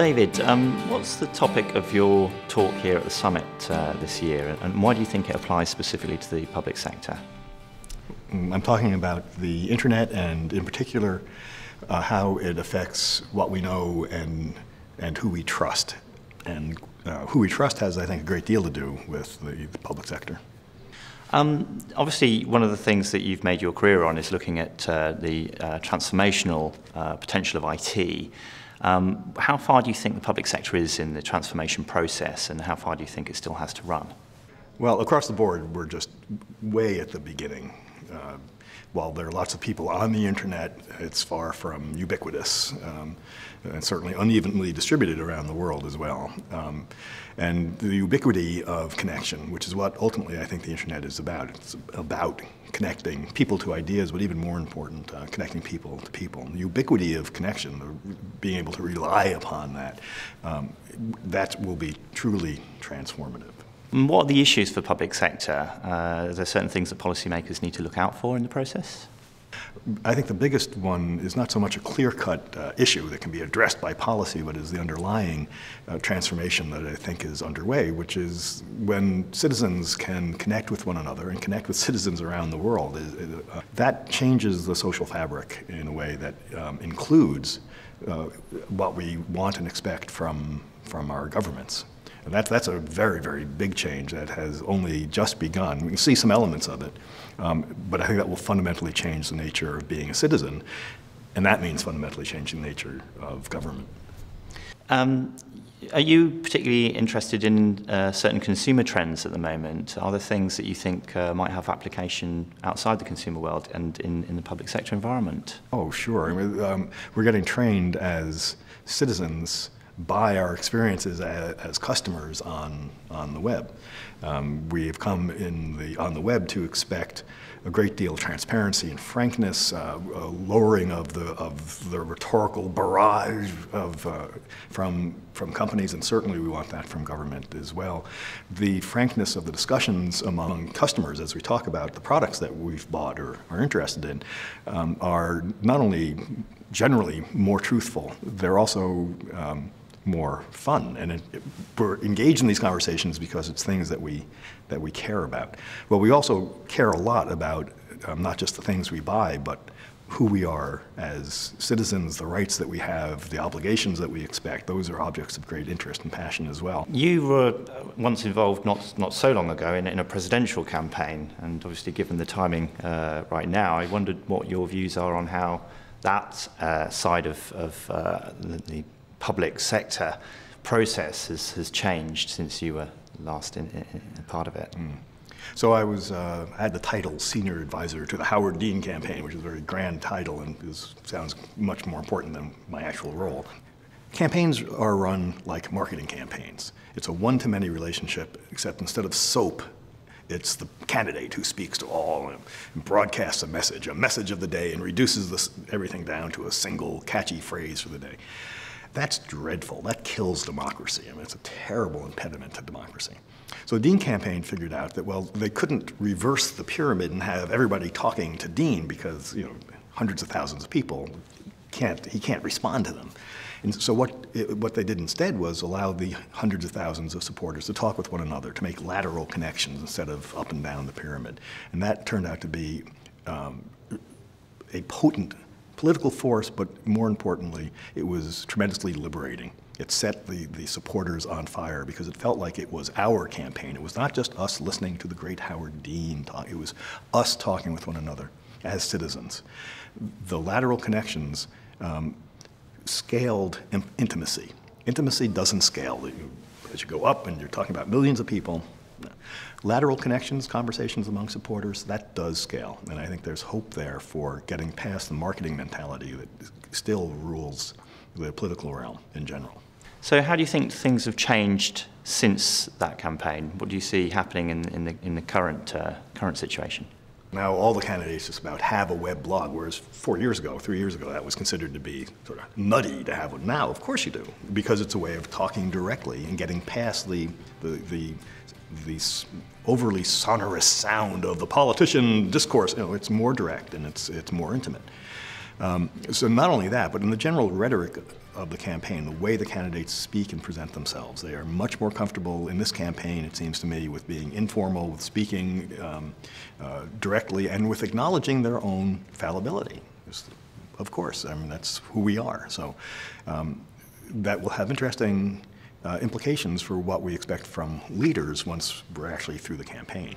David, what's the topic of your talk here at the summit this year, and why do you think it applies specifically to the public sector? I'm talking about the internet and in particular how it affects what we know and who we trust. And who we trust has, I think, a great deal to do with the public sector. Obviously, one of the things that you've made your career on is looking at the transformational potential of IT. How far do you think the public sector is in the transformation process, and how far do you think it still has to run? Well, across the board, we're just way at the beginning. While there are lots of people on the internet, it's far from ubiquitous, and certainly unevenly distributed around the world as well. And the ubiquity of connection, which is what ultimately I think the internet is about. It's about connecting people to ideas, but even more important, connecting people to people. The ubiquity of connection, being able to rely upon that, that will be truly transformative. What are the issues for public sector? Are there certain things that policymakers need to look out for in the process? I think the biggest one is not so much a clear-cut issue that can be addressed by policy, but is the underlying transformation that I think is underway, which is when citizens can connect with one another and connect with citizens around the world. That changes the social fabric in a way that includes what we want and expect from our governments. And that's a very, very big change that has only just begun. We can see some elements of it, but I think that will fundamentally change the nature of being a citizen, and that means fundamentally changing the nature of government. Are you particularly interested in certain consumer trends at the moment? Are there things that you think might have application outside the consumer world and in the public sector environment? Oh, sure. I mean, we're getting trained as citizens by our experiences as customers on the web. We have come on the web to expect a great deal of transparency and frankness, a lowering of the rhetorical barrage from companies, and certainly we want that from government as well. The frankness of the discussions among customers as we talk about the products that we've bought or are interested in are not only generally more truthful, they're also more fun, and we're engaged in these conversations because it's things that we care about. Well, we also care a lot about not just the things we buy, but who we are as citizens, the rights that we have, the obligations that we expect. Those are objects of great interest and passion as well. You were once involved not so long ago in a presidential campaign, and obviously given the timing right now, I wondered what your views are on how that side of the public sector process has changed since you were last in part of it. So I had the title Senior Advisor to the Howard Dean campaign, which is a very grand title and sounds much more important than my actual role. Campaigns are run like marketing campaigns. It's a one-to-many relationship, except instead of soap, it's the candidate who speaks to all and broadcasts a message of the day, and reduces everything down to a single catchy phrase for the day. That's dreadful. That kills democracy. I mean, it's a terrible impediment to democracy. So the Dean campaign figured out that, well, they couldn't reverse the pyramid and have everybody talking to Dean because, you know, hundreds of thousands of people he can't respond to them. And so what they did instead was allow the hundreds of thousands of supporters to talk with one another, to make lateral connections instead of up and down the pyramid. And that turned out to be a potent political force, but more importantly, it was tremendously liberating. It set the supporters on fire because it felt like it was our campaign. It was not just us listening to the great Howard Dean talk. It was us talking with one another as citizens. The lateral connections scaled intimacy. Intimacy doesn't scale. As you go up and you're talking about millions of people, lateral connections, conversations among supporters, that does scale. And I think there's hope there for getting past the marketing mentality that still rules the political realm in general. So how do you think things have changed since that campaign? What do you see happening in the current situation? Now all the candidates just about have a web blog, whereas 3 years ago, that was considered to be sort of nutty to have one. Now, of course you do, because it's a way of talking directly and getting past the overly sonorous sound of the politician discourse. You know, it's more direct and it's more intimate. So not only that, but in the general rhetoric of the campaign, the way the candidates speak and present themselves, they are much more comfortable in this campaign, it seems to me, with being informal, with speaking directly, and with acknowledging their own fallibility. Of course, I mean, that's who we are. So that will have interesting implications for what we expect from leaders once we're actually through the campaign.